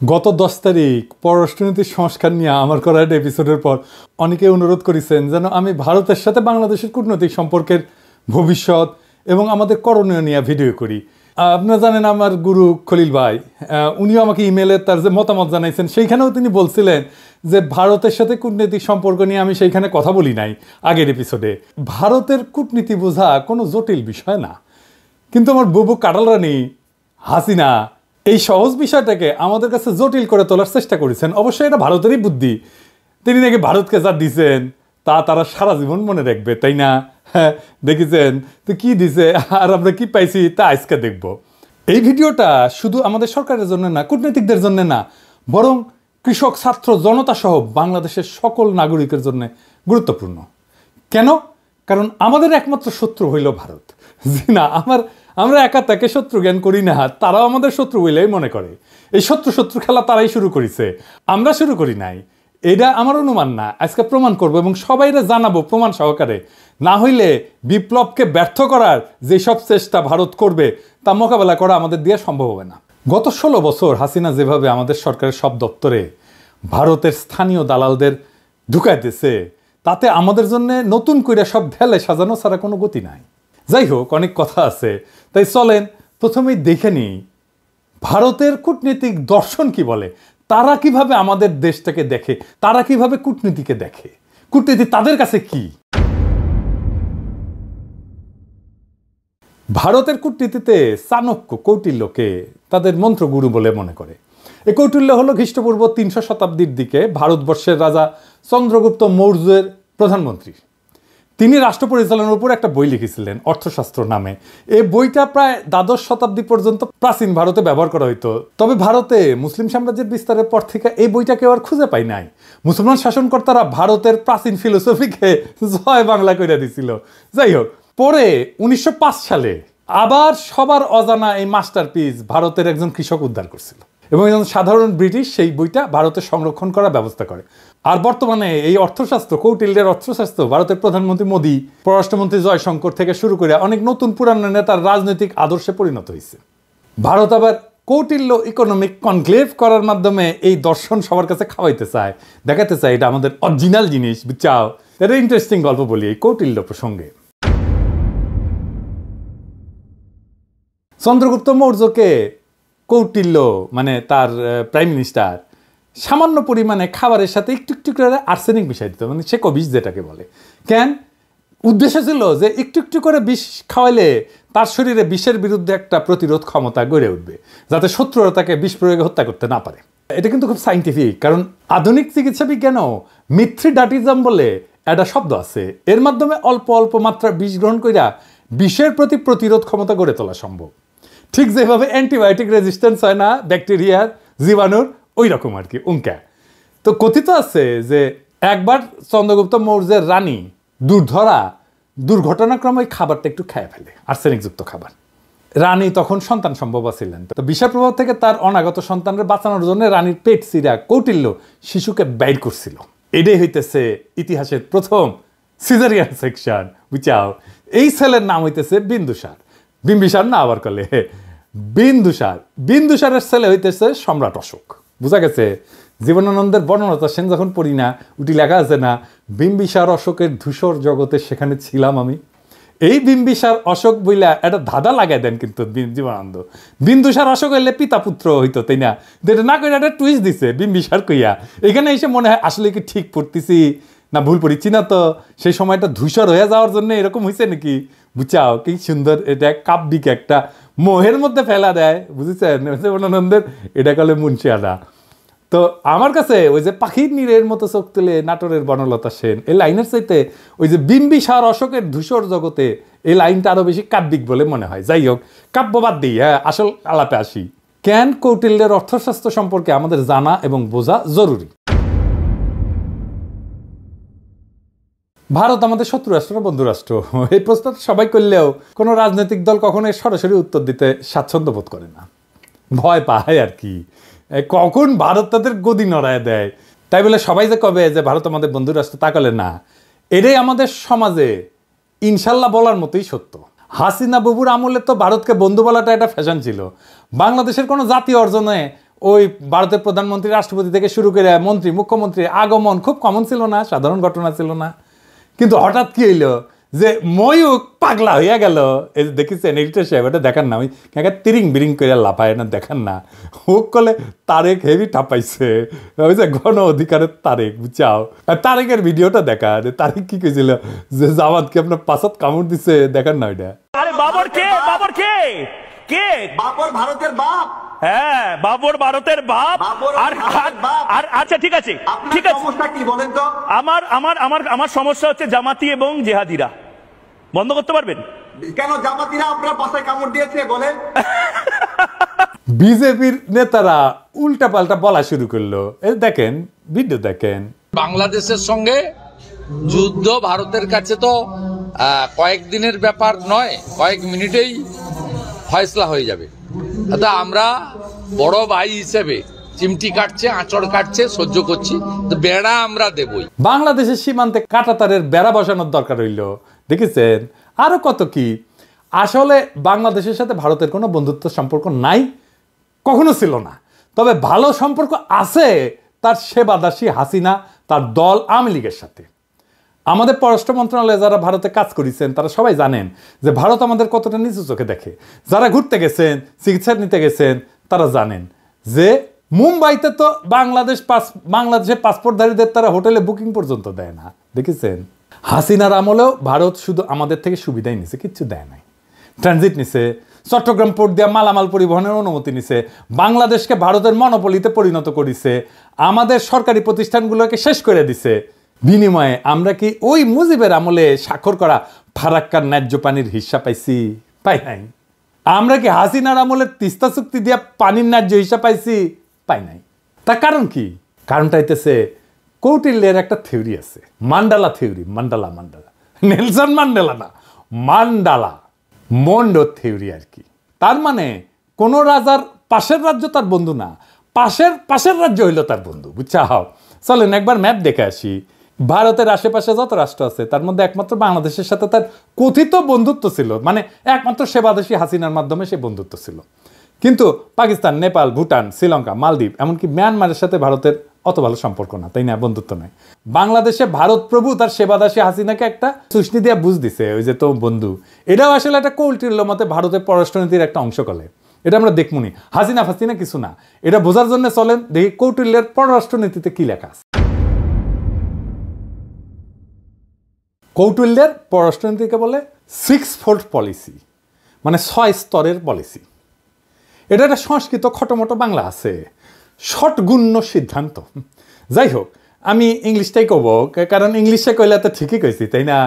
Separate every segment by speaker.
Speaker 1: গত 10 তারিখ পররাষ্ট্রনীতির সংস্কার নিয়ে আমার করা একটা এপিসোডের পর অনেকে অনুরোধ করেছেন যেন আমি ভারতের সাথে বাংলাদেশের কূটনৈতিক সম্পর্কের ভবিষ্যৎ এবং আমাদের করণীয় নিয়ে ভিডিও করি। আপনারা জানেন আমার গুরু খলিল ভাই, উনিও আমাকে ইমেলে তার যে মতামত জানাইছেন সেইখানেও তিনি বলছিলেন যে ভারতের সাথে কূটনৈতিক সম্পর্ক নিয়ে আমি সেইখানে কথা বলি নাই আগের এপিসোডে। ভারতের কূটনীতি বোঝা কোনো জটিল বিষয় না, কিন্তু আমার বুবু কাটাল রানী হাসিনা এই সহজ বিষয়টাকে আমাদের কাছে জটিল করে তোলার চেষ্টা করেছেন। অবশ্যই এটা ভারতেরই বুদ্ধি। তিনি নাকি ভারতকে যা দিছেন তা তারা সারা জীবন মনে রাখবে, তাই না? হ্যাঁ, দেখেছেন তো কি দিছে আর আমরা কি পাইছি তা আজকে দেখব। এই ভিডিওটা শুধু আমাদের সরকারের জন্য না, কূটনীতিকদের জন্য না, বরং কৃষক, ছাত্র, জনতা সহ বাংলাদেশের সকল নাগরিকের জন্য গুরুত্বপূর্ণ। কেন? কারণ আমাদের একমাত্র শত্রু হইল ভারত। জি না, আমরা একা তাকে শত্রু জ্ঞান করি না, তারাও আমাদের শত্রু বলেই মনে করে। এই শত্রু খেলা তারাই শুরু করেছে, আমরা শুরু করি নাই। এটা আমার অনুমান না, আজকে প্রমাণ করব এবং সবাইরে জানাবো প্রমাণ সহকারে। না হইলে বিপ্লবকে ব্যর্থ করার যেসব চেষ্টা ভারত করবে তা মোকাবেলা করা আমাদের দিয়ে সম্ভব হবে না। গত 16 বছর হাসিনা যেভাবে আমাদের সরকারের সব দপ্তরে ভারতের স্থানীয় দালালদের ঢুকাইতেছে, তাতে আমাদের জন্য নতুন করে সব ঢেলে সাজানো ছাড়া কোনো গতি নাই। যাই হোক, অনেক কথা আছে, তাই চলেন প্রথমেই দেখে নিই ভারতের কূটনীতিক দর্শন কি বলে। তারা কিভাবে আমাদের দেশটাকে দেখে, তারা কিভাবে কূটনীতিকে দেখে, কূটনীতি তাদের কাছে কি। ভারতের কূটনীতিতে চাণক্য কৌটিল্যকে তাদের মন্ত্রগুরু বলে মনে করে। এই কৌটিল্য হলো খ্রিস্টপূর্ব 300 শতাব্দীর দিকে ভারতবর্ষের রাজা চন্দ্রগুপ্ত মৌর্যের প্রধানমন্ত্রী। তিনি রাষ্ট্র পরিচালনার উপর একটা বই লিখেছিলেন, অর্থশাস্ত্র নামে। এই বইটা প্রায় দ্বাদশ শতাব্দী পর্যন্ত প্রাচীন ভারতে ব্যবহার করা হইতো। তবে ভারতে মুসলিম সাম্রাজ্যের বিস্তারের পর থেকে এই বইটা কেউ আর খুঁজে পায় নাই। মুসলমান শাসনকর্তারা ভারতের প্রাচীন ফিলোসফিকে জয় বাংলা করে দিছিল। যাই হোক, পরে 1905 সালে আবার সবার অজানা এই মাস্টারপিস ভারতের একজন কৃষক উদ্ধার করছিল এবং একজন সাধারণ ব্রিটিশ সেই বইটা ভারতে সংরক্ষণ করার ব্যবস্থা করে। আর বর্তমানে এই অর্থশাস্ত্র, কৌটিল্যের অর্থশাস্ত্র ভারতের প্রধানমন্ত্রী মোদী, পররাষ্ট্রমন্ত্রী জয়শঙ্কর থেকে শুরু করে অনেক নতুন পুরানো নেতার রাজনৈতিক আদর্শে পরিণত হয়েছে। ভারত আবার কৌটিল্য ইকোনমিক কনক্লেভ করার মাধ্যমে এই দর্শন সবার কাছে খাওয়াইতে চায়, দেখাতে চায় এটা আমাদের অরিজিনাল জিনিস, বুঝছাও। এটা ইন্টারেস্টিং গল্প বলি এই কৌটিল্য প্রসঙ্গে। চন্দ্রগুপ্ত মৌর্যকে কৌটিল্য মানে তার প্রাইম মিনিস্টার সামান্য পরিমাণে খাবারের সাথে একটু একটু করে আর্সেনিক মিশাই দিত, মানে সেকো বিষ যেটাকে বলে। কেন? উদ্দেশ্য ছিল যে একটু একটু করে বিষ খাওয়াইলে তার শরীরে বিষের বিরুদ্ধে একটা প্রতিরোধ ক্ষমতা গড়ে উঠবে, যাতে শত্রুরা তাকে বিষ প্রয়োগে হত্যা করতে না পারে। এটা কিন্তু খুব সাইন্টিফিক, কারণ আধুনিক চিকিৎসা বিজ্ঞানও মিথ্রিডাটিজম বলে একটা শব্দ আছে। এর মাধ্যমে অল্প অল্প মাত্রা বিষ গ্রহণ কইরা বিষের প্রতি প্রতিরোধ ক্ষমতা গড়ে তোলা সম্ভব। ঠিক যেভাবে অ্যান্টিবায়োটিক রেজিস্ট্যান্স হয় না ব্যাকটেরিয়ার, জীবাণুর, ওই রকম আর কি উঙ্কা। তো কথিত আছে যে একবার চন্দ্রগুপ্ত মৌর্যের রানী দুর্ঘটনাক্রমে ওই খাবারটা একটু খেয়ে ফেলে, আর্সেনিকযুক্ত খাবার। রানী তখন সন্তান সম্ভব ছিলেন, তো বিষের প্রভাব থেকে তার অনাগত সন্তানের বাঁচানোর জন্য রানীর পেট চিরা কৌটিল্য শিশুকে বাইর করছিল। এটাই হইতেছে ইতিহাসের প্রথম সিজারিয়ান সেকশন, বুঝাও। এই ছেলের নাম হইতেছে বিন্দুসার। বিম্বিসার না আবার কলে বিন্দুসার। বিন্দুসারের ছেলে হইতেছে সম্রাট অশোক। বুঝা গেছে? জীবনানন্দের বর্ণনা সেন যখন পড়ি না, উটি লেখা আছে না, বিম্বিসার অশোকের ধূসর জগতে সেখানে ছিলাম আমি। এই বিম্বিসার অশোক বইলা একটা ধাঁধা লাগাই দেন কিন্তু জীবনানন্দ। বিন্দুসার অশোক হইলে পিতা পুত্র হইতো, তাই না? এটা না কইরা একটা টুইস্ট দিছে বিম্বিসার কইয়া। এখানে এসে মনে হয় আসলে কি ঠিক পড়তেছি না ভুল পড়িচ্ছি না, তো সেই সময়টা ধূসর হয়ে যাওয়ার জন্য এরকম হয়েছে নাকি? বুঝাও কি সুন্দর, এটা কাব্যিক একটা মোহের মধ্যে ফেলা দেয়, বুঝেছেন? জীবনানন্দের এটা কলে মুন্সিয়ানা। তো আমার কাছে ওই যে পাখির নীরের মতো চোখ তুলে নাটোরের বনলতা সেন এই লাইনের চাইতে ওই যে বিম্বিসার অশোকের ধূসর জগতে এই লাইনটা আরো বেশি কাব্যিক বলে মনে হয়। যাই হোক, কাব্যবাদ দিই, হ্যাঁ, আসল আলাপে আসি। কেন কৌটিল্যের অর্থশাস্ত্র সম্পর্কে আমাদের জানা এবং বোঝা জরুরি। ভারত আমাদের শত্রু রাষ্ট্র না বন্ধু রাষ্ট্র? এই প্রশ্নটা সবাই করলেও কোনো রাজনৈতিক দল কখনোই সরাসরি উত্তর দিতে স্বাচ্ছন্দ্য বোধ করে না, ভয় পায় আর কি। কখন ভারত তাদের গদি নড়ায় দেয়, তাই বলে সবাই যে কবে যে ভারত আমাদের বন্ধু রাষ্ট্র তা কলে না। এটাই আমাদের সমাজে ইনশাল্লাহ বলার মতোই সত্য। হাসিনা বাবুর আমলে তো ভারতকে বন্ধু বলাটা একটা ফ্যাশন ছিল। বাংলাদেশের কোনো জাতীয় অর্জনে ওই ভারতের প্রধানমন্ত্রী রাষ্ট্রপতি থেকে শুরু করে মন্ত্রী মুখ্যমন্ত্রী আগমন খুব কমন ছিল না, সাধারণ ঘটনা ছিল না। কিন্তু হঠাৎ কি হইলো যে ময়ূক পাগলা হইয়া গেল। এই যে দেখেছেন এডিটর সাহেব, এটা দেখান না, ওই তিরিং বিরিং করে লাফায় না, দেখান না। হুক করলে তারেক হেভি ঠাপাইছে, ওই যে গণ অধিকারের তারেক, বুঝাও তারেকের ভিডিওটা দেখা। তারেক কি কইছিল যে জামাতকে আপনার পাশাত কামড় দিছে, দেখান না ওইটা।
Speaker 2: আরে বাবর কে? বাবর কে? কে?
Speaker 3: বাবর ভারতের বাপ।
Speaker 2: হ্যাঁ, বাবর ভারতের বাপ। আর আচ্ছা ঠিক আছে, ঠিক আছে।
Speaker 3: সমস্যা কি বলেন তো?
Speaker 2: আমার আমার আমার আমার সমস্যা হচ্ছে জামাতি এবং জেহাদিরা। বন্ধ করতে পারবেন?
Speaker 3: কেন জামাতিরা আপনার পাশে কামড় দিয়েছে বলেন?
Speaker 1: বিজেপির নেতারা উল্টা পাল্টা বলা শুরু করলো। এই দেখেন, ভিডিও দেখেন।
Speaker 4: বাংলাদেশের সঙ্গে যুদ্ধ ভারতের কাছে তো কয়েকদিনের ব্যাপার নয়, কয়েক মিনিটেই ফয়সলা হয়ে যাবে। আমরা বড় ভাই হিসেবে চিমটি কাটছে, আঁচড় কাটছে, সহ্য করছি, তো বেড়া আমরা দেবই।
Speaker 1: বাংলাদেশের সীমান্তে কাঁটাতারের বেড়া বসানোর দরকার হইল, দেখেছেন? আরো কত কি। আসলে বাংলাদেশের সাথে ভারতের কোনো বন্ধুত্ব সম্পর্ক নাই, কখনো ছিল না। তবে ভালো সম্পর্ক আছে তার সেবাদাসী হাসিনা, তার দল আওয়ামী লীগের সাথে। আমাদের পররাষ্ট্র মন্ত্রণালয়ে যারা ভারতে কাজ করেছেন তারা সবাই জানেন যে ভারত আমাদের কতটা নিচু চোখে দেখে। যারা ঘুরতে গেছেন, চিকিৎসা নিতে গেছেন, তারা জানেন যে মুম্বাইতে তো বাংলাদেশের পাসপোর্টধারীদের তারা হোটেলে বুকিং পর্যন্ত দেয় না, দেখেছেন? হাসিনার আমলেও ভারত শুধু আমাদের থেকে সুবিধাই নিছে, কিচ্ছু দেয় নাই। ট্রানজিট নিছে, চট্টগ্রাম পোর্ট দিয়ে মালামাল পরিবহনের অনুমতি নিছে, বাংলাদেশকে ভারতের মনোপলিতে পরিণত করেছে, আমাদের সরকারি প্রতিষ্ঠানগুলোকে শেষ করে দিছে। বিনিময়ে আমরা কি ওই মুজিবের আমলে স্বাক্ষর করা ফারাক্কার ন্যায্য পানির হিস্সা পাইছি? পাই নাই। আমরা কি হাসিনার আমলে তিস্তা চুক্তি দিয়ে পানির ন্যায্য হিস্সা পাইছি? পাই নাই। তার কারণ কি? কারণটা হইতেছে কৌটিল্যের একটা থিওরি আছে, mandala theory. Mandala Nelson Mandela না, মান্ডালা মন্ডো থিওরি আর কি। তার মানে কোন রাজার পাশের রাজ্য তার বন্ধু না, পাশের রাজ্য হইল তার বন্ধু, বুঝছাও? চলেন একবার ম্যাপ দেখে আসি। ভারতের আশেপাশে যত রাষ্ট্র আছে তার মধ্যে একমাত্র বাংলাদেশের সাথে তার কথিত বন্ধুত্ব ছিল, মানে একমাত্র সেবাদেশী হাসিনার মাধ্যমে সে বন্ধুত্ব ছিল। কিন্তু পাকিস্তান, নেপাল, ভুটান, শ্রীলঙ্কা, মালদ্বীপ, এমনকি মিয়ানমারের সাথে ভারতের অত ভালো সম্পর্ক না, তাই না? বন্ধুত্ব নাই। বাংলাদেশে ভারত প্রভু তার সেবাদাসী হাসিনাকে একটা চুষনি দিয়ে বুঝ দিছে, ওই যে তো বন্ধু। এটাও আসলে একটা কৌটিল্য মতে ভারতের পররাষ্ট্রনীতির একটা অংশ কলে। এটা আমরা দেখমুনি, হাসিনা ফাসিনা কিছু না। এটা বোঝার জন্য চলেন দেখি কৌটিল্যের পররাষ্ট্রনীতিতে কি লেখা আছে। কৌটিল্যের পররাষ্ট্রনীতিকে বলে 6-fold পলিসি, মানে 6 স্তরের পলিসি। এটা একটা সংস্কৃত খটোমটো বাংলা আছে, ষটগুণ্য সিদ্ধান্ত। যাই হোক, আমি ইংলিশটাই কব, কারণ ইংলিশে কইলে তো ঠিকই কইছি, তাই না?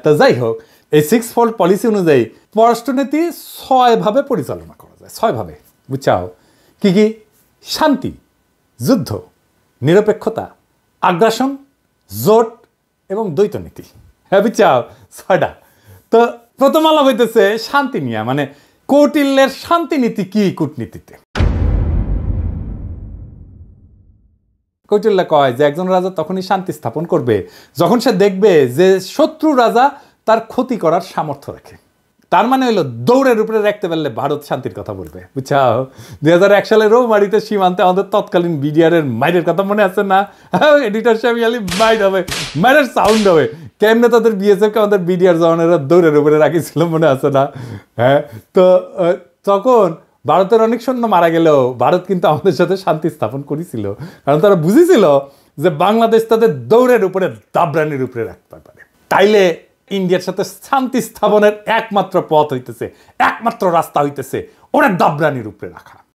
Speaker 1: তো যাই হোক, এই 6-fold পলিসি অনুযায়ী পররাষ্ট্রনীতি 6 ভাবে পরিচালনা করা যায়, 6 ভাবে, বুঝছাও? কি কি? শান্তি, যুদ্ধ, নিরপেক্ষতা, আগ্রাসন, জোট এবং দ্বৈত নীতি। হ্যাঁ, বুঝছাও? 6টা। তো প্রথম আলাপ হইতেছে শান্তি নিয়ে, মানে কৌটিল্যের শান্তি নীতি কি কূটনীতিতে। কৌটিল্য কয় যে একজন রাজা তখনই শান্তি স্থাপন করবে যখন সে দেখবে যে শত্রু রাজা তার ক্ষতি করার সামর্থ্য রাখে। তার মানে হলো দৌড়ের উপরে রাখতে পারলে ভারত শান্তির কথা বলবে, বুঝছাও? 2001 সালে রৌমারিতে সীমান্তে আমাদের তৎকালীন বিডিআরের মাইরের কথা মনে আছে না? এডিটর সাহেব মাইর হবে, মাইরের সাউন্ড হবে। কেমনে তাদের বিএসএফ কে আমাদের বিডিআর জওয়ানেরা দৌড়ের উপরে রাখিছিল, মনে আছে না? হ্যাঁ, তো তখন ভারতের অনেক সৈন্য মারা গেলেও ভারত কিন্তু আমাদের সাথে শান্তি স্থাপন করেছিল, কারণ তারা বুঝেছিল যে বাংলাদেশ তাদের দৌড়ের উপরে দাবরানির উপরে রাখতে পারে। তাইলে ইন্ডিয়ার সাথে শান্তি স্থাপনের একমাত্র পথ হইতেছে, একমাত্র রাস্তা হইতেছে ওরা দাবরানির উপরে রাখা।